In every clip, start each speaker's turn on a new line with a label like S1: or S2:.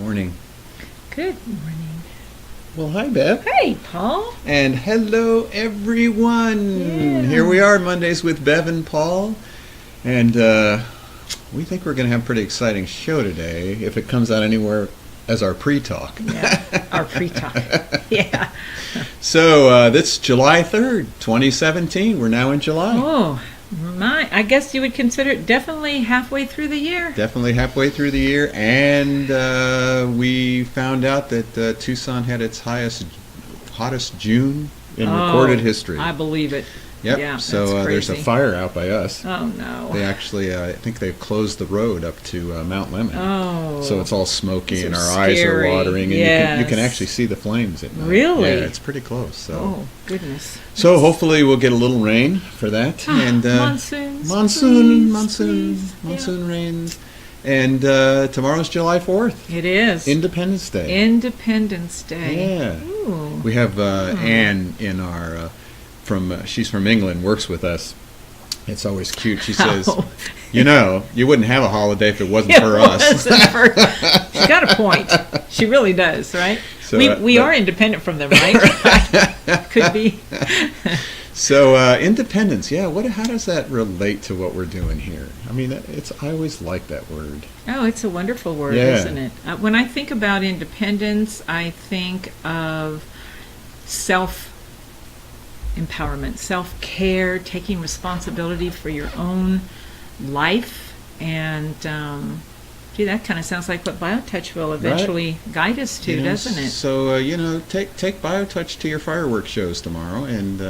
S1: morning.
S2: Good morning.
S1: Well, hi, Bev.
S2: Hey, Paul.
S1: And hello, everyone.
S2: Yeah.
S1: Here we are, Mondays with Bev and Paul. And we think we're going to have a pretty exciting show today, if it comes out anywhere as our pre-talk.
S2: Yeah, our pre-talk. Yeah.
S1: So, that's July 3rd, 2017. We're now in July.
S2: Oh, I guess you would consider it definitely halfway through the year.
S1: Definitely halfway through the year. And we found out that Tucson had its hottest June in recorded history.
S2: I believe it.
S1: Yep.
S2: Yeah,
S1: so there's a fire out by us.
S2: Oh, no.
S1: They actually, I think they've closed the road up to Mount Lemmon.
S2: Oh.
S1: So it's all smoky and our
S2: scary.
S1: eyes are watering. And
S2: yes.
S1: you can actually see the flames at night.
S2: Really?
S1: Yeah, it's pretty close. So.
S2: Oh, goodness.
S1: So hopefully we'll get a little rain for that. And monsoon rains. And tomorrow's July 4th.
S2: It is.
S1: Independence Day.
S2: Independence Day.
S1: Yeah.
S2: Ooh.
S1: We have Anne in our... she's from England, works with us. It's always cute. She says, you know, you wouldn't have a holiday if it wasn't for us.
S2: She got a point. She really does, right? So, we are independent from them, right? Could be.
S1: So independence, yeah. How does that relate to what we're doing here? I mean, I always like that word.
S2: Oh, it's a wonderful word, isn't it? When I think about independence, I think of self-empowerment, self-care, taking responsibility for your own life, and that kind of sounds like what BioTouch will eventually guide us to, doesn't it?
S1: So take BioTouch to your fireworks shows tomorrow, and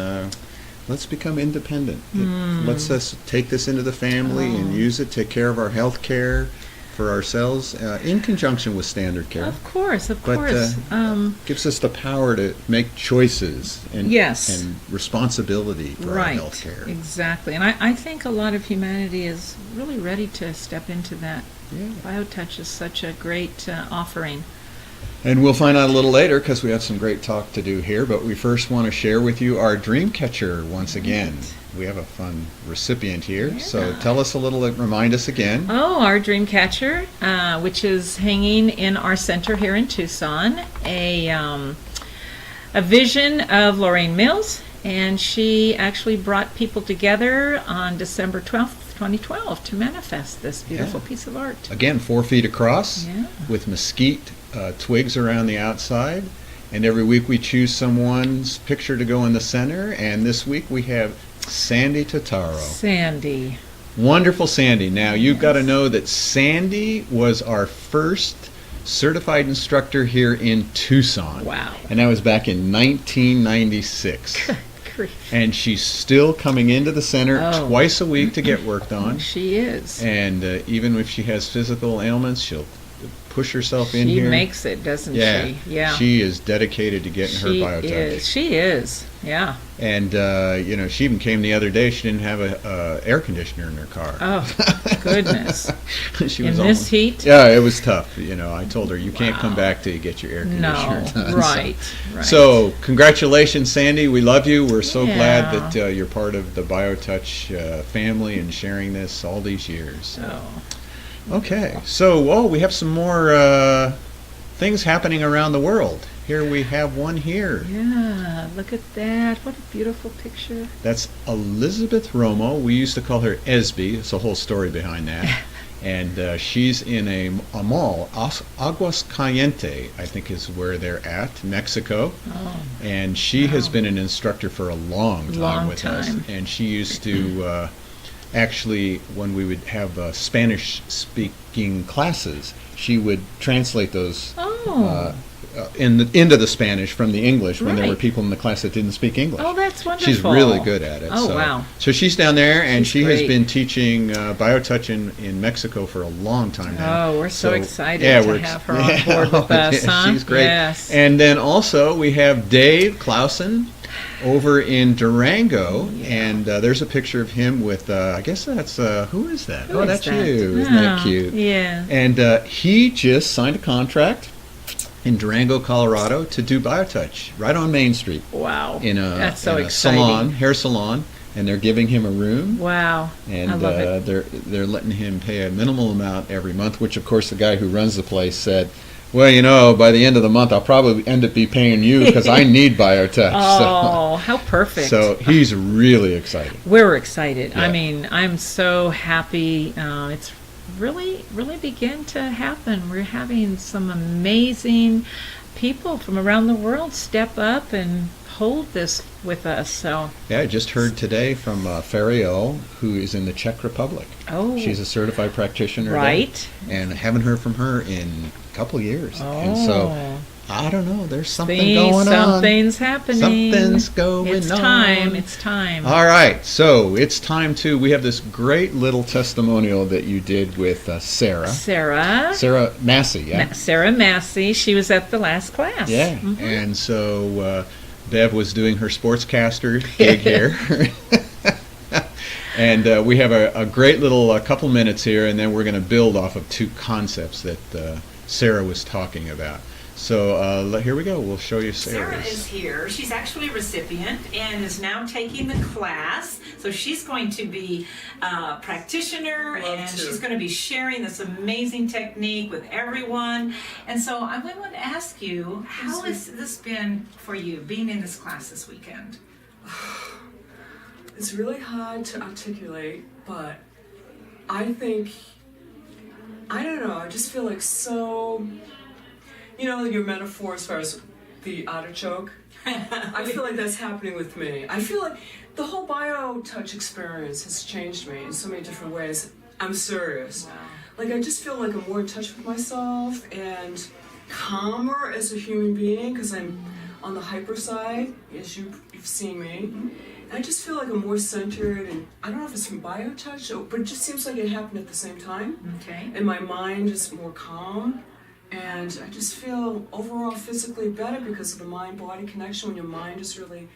S1: let's become independent. Let's take this into the family and use it. Take care of our health care for ourselves in conjunction with standard care.
S2: Of course.
S1: Gives us the power to make choices and responsibility for our health care.
S2: Exactly. And I think a lot of humanity is really ready to step into that.
S1: Yeah.
S2: BioTouch is such a great offering.
S1: And we'll find out a little later because we have some great talk to do here. But we first want to share with you our DreamCatcher once again. We have a fun recipient here. Yeah. So tell us a little, remind us again.
S2: Oh, our DreamCatcher, which is hanging in our center here in Tucson, a vision of Lorraine Mills. And she actually brought people together on December 12th, 2012 to manifest this beautiful piece of art.
S1: Again, 4 feet across with mesquite twigs around the outside. And every week we choose someone's picture to go in the center. And this week we have Sandy Totaro.
S2: Sandy.
S1: Wonderful Sandy. Now, you've got to know that Sandy was our first certified instructor here in Tucson.
S2: Wow.
S1: And that was back in 1996. And she's still coming into the center twice a week to get worked on.
S2: She is.
S1: And even if she has physical ailments, she'll push herself in here.
S2: She makes it, doesn't she? Yeah.
S1: She is dedicated to getting her BioTouch.
S2: She is. Yeah.
S1: And she even came the other day. She didn't have a air conditioner in her car.
S2: Oh, goodness!
S1: She
S2: was in this heat.
S1: Yeah, it was tough. I told her you can't come back till you get your air conditioner done.
S2: Right.
S1: So congratulations, Sandy. We love you. We're so glad that you're part of the BioTouch family and sharing this all these years. Okay, so we have some more things happening around the world. Here we have one here.
S2: Yeah, look at that. What a beautiful picture.
S1: That's Elizabeth Romo. We used to call her Esby. It's a whole story behind that. And she's in a mall, Aguas Caliente, I think is where they're at, Mexico. Oh, and she has been an instructor for a long time with us. And she used to... actually, when we would have Spanish-speaking classes, she would translate those into the Spanish from the English when there were people in the class that didn't speak English.
S2: Oh, that's wonderful.
S1: She's really good at it.
S2: Oh, wow.
S1: So she's down there, and she has been teaching BioTouch in Mexico for a long time now.
S2: Oh, we're so excited to have her on board with us, huh?
S1: She's great.
S2: Yes.
S1: And then also we have Dave Clausen over in Durango, and there's a picture of him with, I guess that's, who is that? That's you. Isn't that cute?
S2: Yeah.
S1: And he just signed a contract in Durango, Colorado, to do BioTouch right on Main Street.
S2: Wow.
S1: That's so exciting. Hair salon, and they're giving him a room.
S2: Wow.
S1: And
S2: I love it.
S1: they're letting him pay a minimal amount every month, which, of course, the guy who runs the place said, Well, by the end of the month, I'll probably end up be paying you because I need BioTouch.
S2: Oh, how perfect.
S1: So he's really excited.
S2: We're excited.
S1: Yeah.
S2: I mean, I'm so happy. It's really, really began to happen. We're having some amazing people from around the world step up and hold this with us. So
S1: Yeah, I just heard today from Feriel, who is in the Czech Republic.
S2: Oh.
S1: She's a certified practitioner
S2: Right.
S1: there, and I haven't heard from her in a couple years.
S2: Oh.
S1: And so, I don't know, there's something
S2: See,
S1: going on.
S2: something's happening.
S1: Something's going
S2: It's
S1: on.
S2: time. It's time.
S1: All right, so it's time we have this great little testimonial that you did with Sarah. Sarah Masse, yeah?
S2: Sarah Masse. She was at the last class.
S1: Yeah,
S2: Mhm.
S1: and so Bev was doing her sportscaster gig here. And we have a great little couple minutes here, and then we're going to build off of two concepts that Sarah was talking about. So here we go. We'll show you Sarah's.
S3: Sarah is here. She's actually a recipient and is now taking the class. So she's going to be a practitioner, and she's going to be sharing this amazing technique with everyone. And so I want to ask you, how has this been for you, being in this class this weekend?
S4: It's really hard to articulate, but I think, I don't know, I just feel like so, like your metaphor as far as the artichoke, I feel like that's happening with me. I feel like the whole BioTouch experience has changed me in so many different ways. I'm serious.
S3: Wow.
S4: Like, I just feel like I'm more in touch with myself and calmer as a human being, because I'm on the hyper side, as you've seen me. I just feel like I'm more centered, and I don't know if it's from BioTouch, but it just seems like it happened at the same time.
S3: Okay.
S4: And my mind is more calm, and I just feel overall physically better because of the mind-body connection. When your mind is really,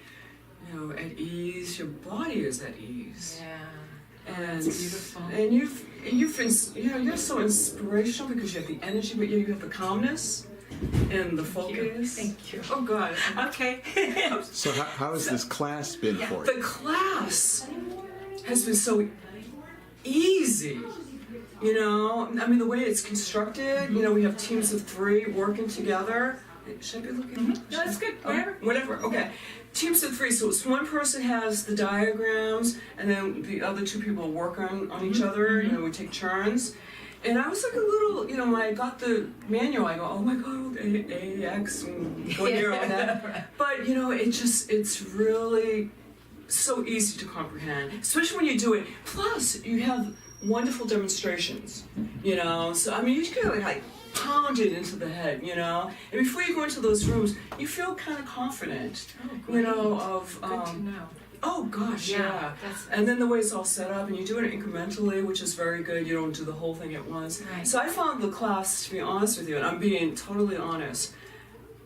S4: at ease, your body is at ease.
S3: Yeah.
S4: And
S3: That's beautiful.
S4: And you've been, you're so inspirational because you have the energy, but you have the calmness and the focus.
S3: Thank you.
S4: Oh God.
S3: Okay.
S1: So how has this class been for you?
S4: The class has been so easy. I mean, the way it's constructed, we have teams of 3 working together. Should I be looking?
S3: No, that's good. Whatever.
S4: Whatever, okay. Teams of 3, so it's one person has the diagrams, and then the other 2 people work on each other, we take turns. And I was like a little, when I got the manual, I go, oh my God, A, X, and go here on that.
S3: Right.
S4: But, it's really so easy to comprehend, especially when you do it. Plus, you have wonderful demonstrations, So, I mean, you can like pound it into the head, And before you go into those rooms, you feel kind of confident,
S3: Great.
S4: of...
S3: Good to know.
S4: Oh gosh, yeah.
S3: That's
S4: And then the way it's all set up, and you do it incrementally, which is very good. You don't do the whole thing at once.
S3: Right.
S4: So I found the class, to be honest with you, and I'm being totally honest,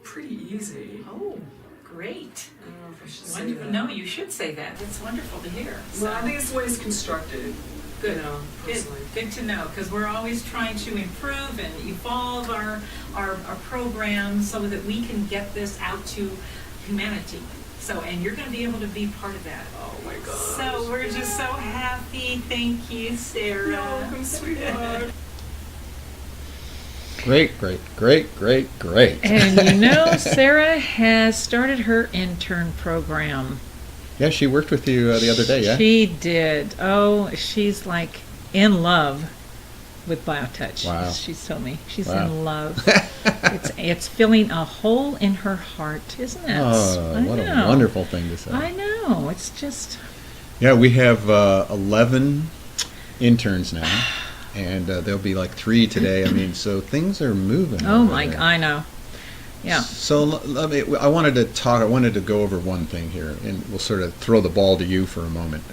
S4: pretty easy.
S3: Oh, great.
S4: I don't know if I should say
S3: Wonderful.
S4: that.
S3: No, you should say that. That's wonderful to hear.
S4: Well, I think it's the way it's constructed.
S3: Good.
S4: Good. Personally.
S3: Good to know, because we're always trying to improve and evolve our programs so that we can get this out to humanity. So, and you're going to be able to be part of that.
S4: Oh my God.
S3: So we're just so happy. Thank you, Sarah.
S4: You're welcome, sweetheart.
S1: Great.
S2: And Sarah has started her intern program.
S1: Yeah, she worked with you the other day, yeah?
S2: She did. Oh, she's like in love with BioTouch.
S1: Wow.
S2: She's told me she's
S1: Wow.
S2: in love. it's filling a hole in her heart, isn't it?
S1: Oh,
S2: I
S1: what
S2: know.
S1: a wonderful thing to say.
S2: I know. It's just
S1: Yeah, we have 11 interns now, and there'll be like 3 today. I mean, so things are moving.
S2: oh
S1: over
S2: my!
S1: there.
S2: I know. Yeah.
S1: So I wanted to go over one thing here, and we'll sort of throw the ball to you for a moment.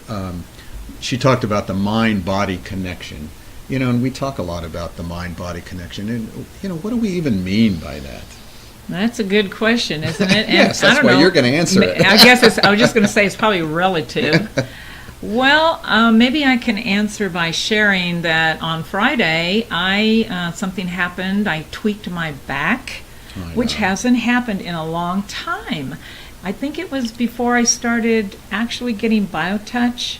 S1: She talked about the mind-body connection, and we talk a lot about the mind-body connection, and what do we even mean by that?
S2: That's a good question, isn't it? And
S1: Yes,
S2: I
S1: that's
S2: don't
S1: why
S2: know.
S1: you're going to answer it.
S2: I guess I was just going to say it's probably relative. Well, maybe I can answer by sharing that on Friday, something happened. I tweaked my back, which hasn't happened in a long time. I think it was before I started actually getting BioTouch,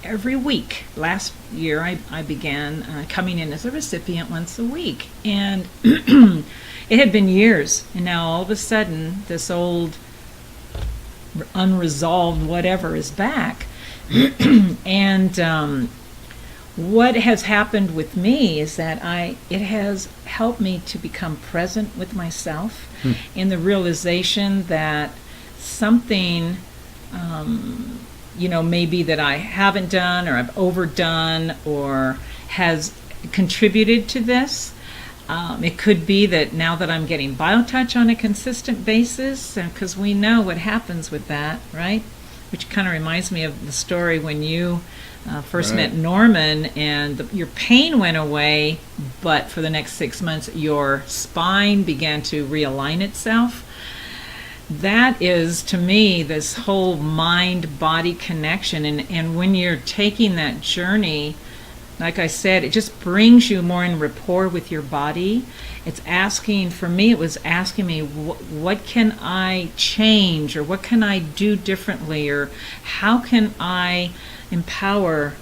S2: every week. Last year, I began coming in as a recipient once a week. And it had been years. And now all of a sudden, this old unresolved whatever is back. And what has happened with me is that it has helped me to become present with myself in the realization that something, maybe that I haven't done or I've overdone or has contributed to this. It could be that now that I'm getting BioTouch on a consistent basis, because we know what happens with that, right? Which kind of reminds me of the story when you first met Norman and your pain went away, but for the next 6 months your spine began to realign itself. That is, to me, this whole mind-body connection. And when you're taking that journey, like I said, it just brings you more in rapport with your body. It's asking, for me, it was asking me, what can I change, or what can I do differently, or how can I empower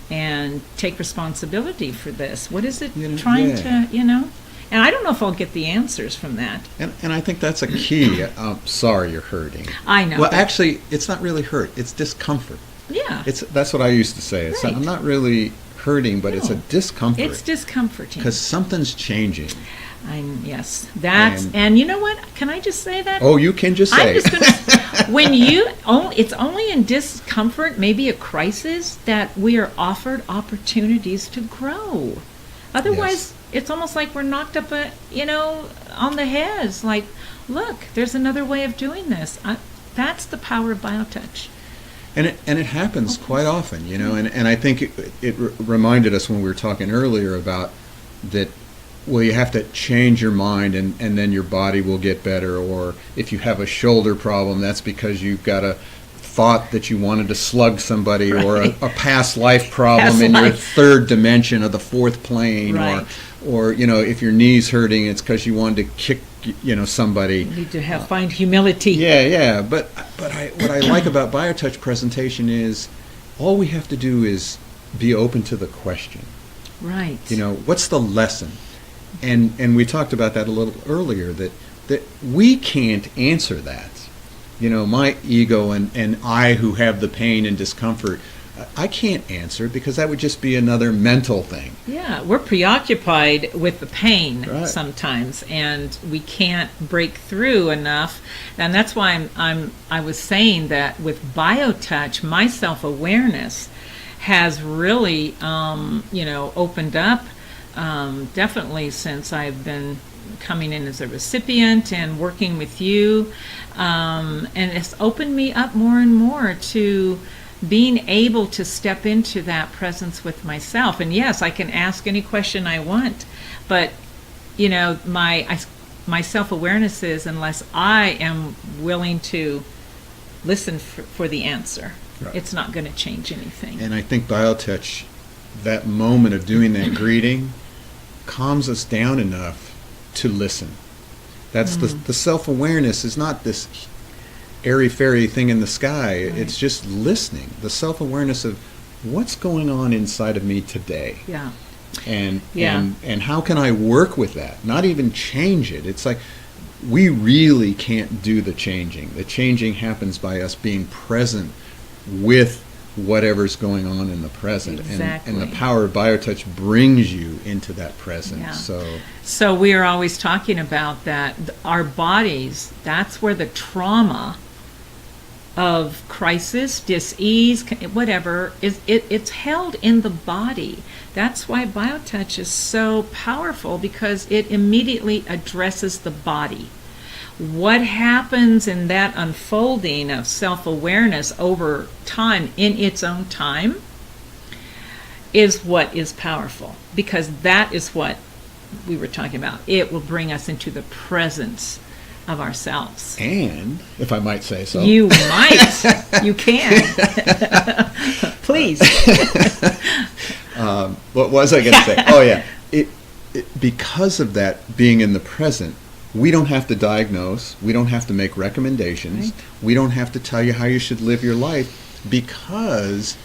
S2: and take responsibility for this? What is it trying to, And I don't know if I'll get the answers from that.
S1: And I think that's a key. Sorry you're hurting.
S2: I know.
S1: Well, actually, it's not really hurt. It's discomfort.
S2: Yeah.
S1: That's what I used to say. It's
S2: Right.
S1: I'm not really hurting, but it's a discomfort.
S2: It's discomforting.
S1: Because something's changing.
S2: Yes, and you know what? Can I just say that?
S1: Oh, you can just say.
S2: I'm just going to, it's only in discomfort, maybe a crisis, that we are offered opportunities to grow. Otherwise, it's almost like we're knocked up, on the head. It's like, look, there's another way of doing this. That's the power of BioTouch.
S1: And it happens quite often, and I think it reminded us when we were talking earlier about that. Well, you have to change your mind, and then your body will get better. Or if you have a shoulder problem, that's because you've got a thought that you wanted to slug somebody, or a past life problem your third dimension of the fourth plane, or if your knee's hurting, it's because you wanted to kick somebody.
S2: You need to find humility.
S1: Yeah. But what I like about BioTouch presentation is all we have to do is be open to the question.
S2: Right.
S1: What's the lesson? And we talked about that a little earlier, that we can't answer that. My ego and I, who have the pain and discomfort, I can't answer, because that would just be another mental thing.
S2: Yeah, we're preoccupied with the pain sometimes, and we can't break through enough. And that's why I was saying that with BioTouch, my self-awareness has really, opened up. Definitely since I've been coming in as a recipient and working with you, and it's opened me up more and more to being able to step into that presence with myself. And yes, I can ask any question I want, but my self-awareness is, unless I am willing to listen for the answer, it's not going to change anything.
S1: And I think BioTouch, that moment of doing that greeting, calms us down enough to listen. That's the self-awareness is not this airy-fairy thing in the sky. Right. It's just listening. The self-awareness of what's going on inside of me today.
S2: Yeah.
S1: And how can I work with that? Not even change it. It's like we really can't do the changing. The changing happens by us being present with whatever's going on in the present.
S2: Exactly.
S1: And the power of BioTouch brings you into that present.
S2: Yeah. So we are always talking about that our bodies, that's where the trauma of crisis, dis-ease, whatever, it's held in the body. That's why BioTouch is so powerful, because it immediately addresses the body. What happens in that unfolding of self-awareness over time, in its own time, is what is powerful, because that is what we were talking about. It will bring us into the presence of ourselves.
S1: And, if I might say so.
S2: You might. You can. Please.
S1: What was I going to say? Oh, yeah. Because of that being in the present, we don't have to diagnose. We don't have to make recommendations. Right. We don't have to tell you how you should live your life, because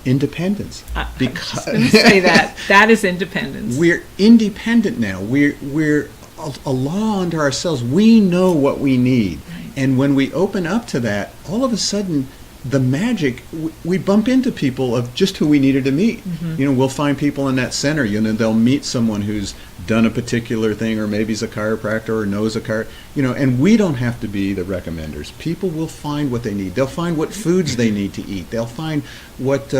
S2: I
S1: Independence.
S2: was just going to say that. That is independence.
S1: We're independent now. We're a law unto ourselves. We know what we need.
S2: Right.
S1: And when we open up to that, all of a sudden, the magic, we bump into people of just who we needed to meet.
S2: Mm-hmm.
S1: We'll find people in that center. They'll meet someone who's done a particular thing, or maybe is a chiropractor or knows a and we don't have to be the recommenders. People will find what they need. They'll find what foods they need to eat. They'll find what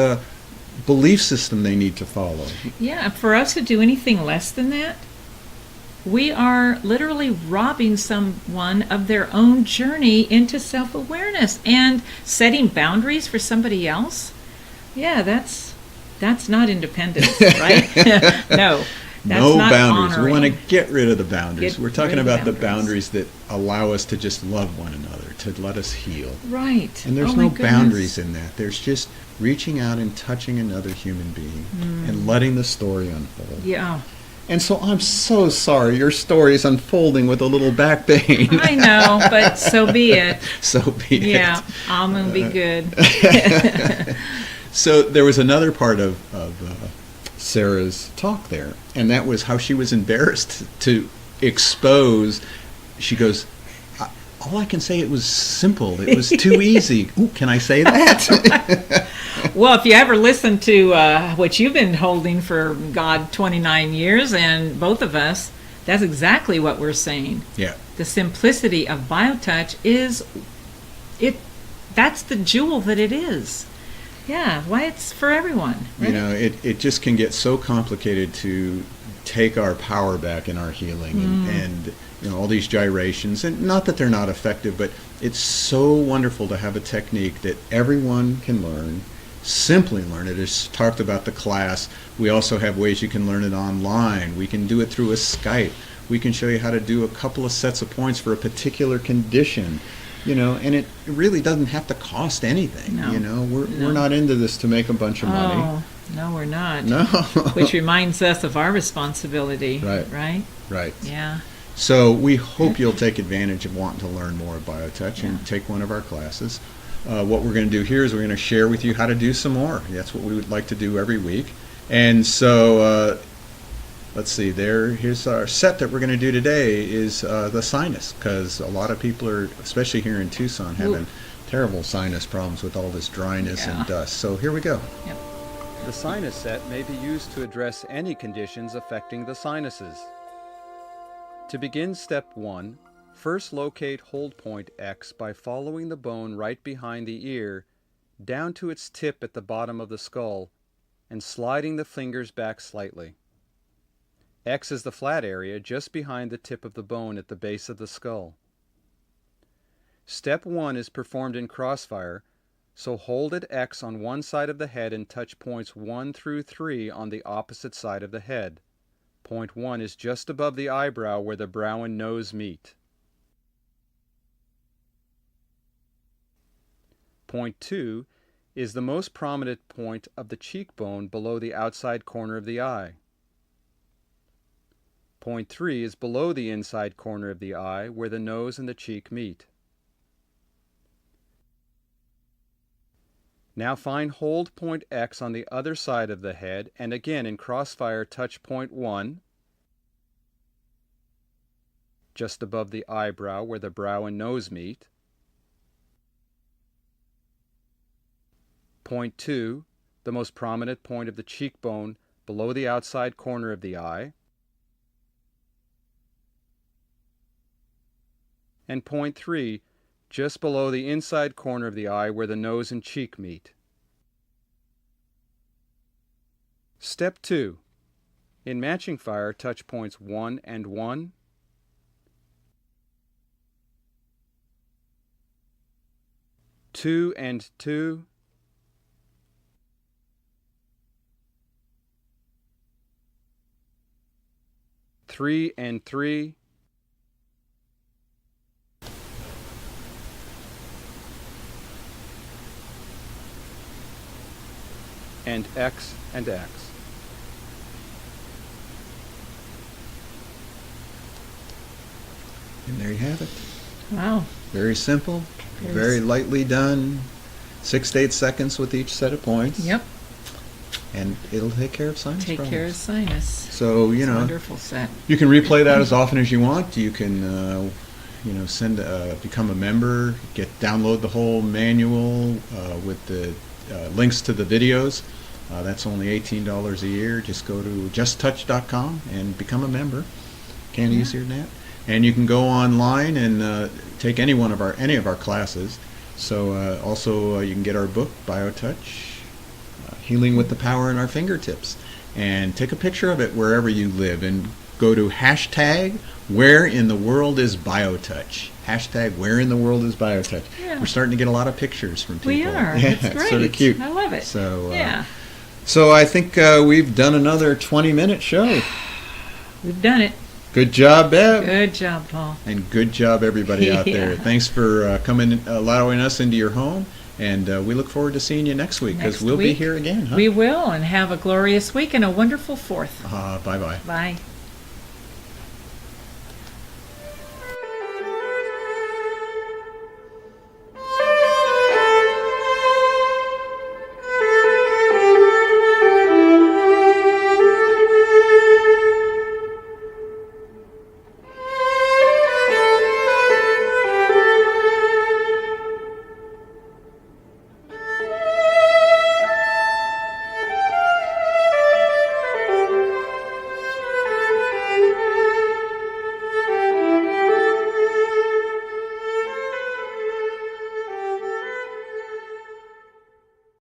S1: belief system they need to follow.
S2: Yeah, for us to do anything less than that, we are literally robbing someone of their own journey into self-awareness and setting boundaries for somebody else. Yeah, that's not independence, right? No. That's
S1: No
S2: not
S1: boundaries.
S2: honoring.
S1: We want to get rid of the boundaries.
S2: Get
S1: We're talking
S2: rid of
S1: about the
S2: boundaries.
S1: boundaries that allow us to just love one another, to let us heal.
S2: Right.
S1: And there's
S2: Oh my
S1: no
S2: goodness.
S1: boundaries in that. There's just reaching out and touching another human being and letting the story unfold.
S2: Yeah.
S1: And so I'm so sorry your story is unfolding with a little back pain.
S2: I know, but so be it.
S1: So be it.
S2: Yeah, I'm going to be good.
S1: So there was another part of Sarah's talk there, and that was how she was embarrassed to expose. She goes, all I can say, it was simple. It was too easy. Ooh, can I say that?
S2: Well, if you ever listen to what you've been holding for, 29 years, and both of us, that's exactly what we're saying.
S1: Yeah.
S2: The simplicity of BioTouch that's the jewel that it is. Yeah, why it's for everyone. Right?
S1: It just can get so complicated to take our power back in our healing and all these gyrations, and not that they're not effective, but it's so wonderful to have a technique that everyone can learn, simply learn it. It's talked about the class. We also have ways you can learn it online. We can do it through a Skype. We can show you how to do a couple of sets of points for a particular condition. And it really doesn't have to cost anything.
S2: No.
S1: We're not into this to make a bunch of money.
S2: Oh, no, we're not.
S1: No.
S2: Which reminds us of our responsibility.
S1: Right.
S2: Right?
S1: Right.
S2: Yeah.
S1: So we hope you'll take advantage of wanting to learn more of BioTouch and take one of our classes. What we're going to do here is we're going to share with you how to do some more. That's what we would like to do every week. And so let's see, here's our set that we're going to do today is the sinus, because a lot of people are, especially here in Tucson, having terrible sinus problems with all this dryness and dust. So here we go.
S2: Yep.
S5: The sinus set may be used to address any conditions affecting the sinuses. To begin step 1, first locate hold point X by following the bone right behind the ear down to its tip at the bottom of the skull and sliding the fingers back slightly. X is the flat area just behind the tip of the bone at the base of the skull. Step 1 is performed in crossfire, so hold at X on one side of the head and touch points 1 through 3 on the opposite side of the head. Point 1 is just above the eyebrow where the brow and nose meet. Point 2 is the most prominent point of the cheekbone below the outside corner of the eye. Point 3 is below the inside corner of the eye where the nose and the cheek meet. Now find hold point X on the other side of the head, and again in crossfire touch point 1 just above the eyebrow where the brow and nose meet. Point 2, the most prominent point of the cheekbone below the outside corner of the eye. And point 3, just below the inside corner of the eye where the nose and cheek meet. Step 2. In matching fire, touch points 1 and 1, 2 and 2, 3 and 3, and X and X.
S1: And there you have it.
S2: Wow.
S1: Very simple, very lightly done, 6 to 8 seconds with each set of points.
S2: Yep.
S1: and it'll take care of sinus
S2: Take
S1: problems.
S2: care of sinus.
S1: So,
S2: It's a wonderful set.
S1: you can replay that as often as you want. You can, send become a member, download the whole manual with the links to the videos. That's only $18 a year. Just go to justtouch.com and become a member. Can't easier than that. And you can go online and take any of our classes. So also you can get our book, BioTouch, Healing with the Power in Our Fingertips, and take a picture of it wherever you live and go to hashtag Where in the World is BioTouch. Hashtag Where in the World is BioTouch.
S2: Yeah.
S1: We're starting to get a lot of pictures from people.
S2: We are.
S1: Yeah,
S2: It's
S1: it's
S2: great.
S1: sort of cute.
S2: I love it.
S1: So
S2: Yeah.
S1: So I think we've done another 20-minute show.
S2: We've done it.
S1: Good job, Bev.
S2: Good job, Paul.
S1: And good job, everybody out there.
S2: Yeah.
S1: Thanks for allowing us into your home. And we look forward to seeing you next week, because
S2: Next
S1: we'll be
S2: week.
S1: here again. Huh?
S2: We will, and have a glorious week and a wonderful 4th.
S1: Bye-bye.
S2: Bye.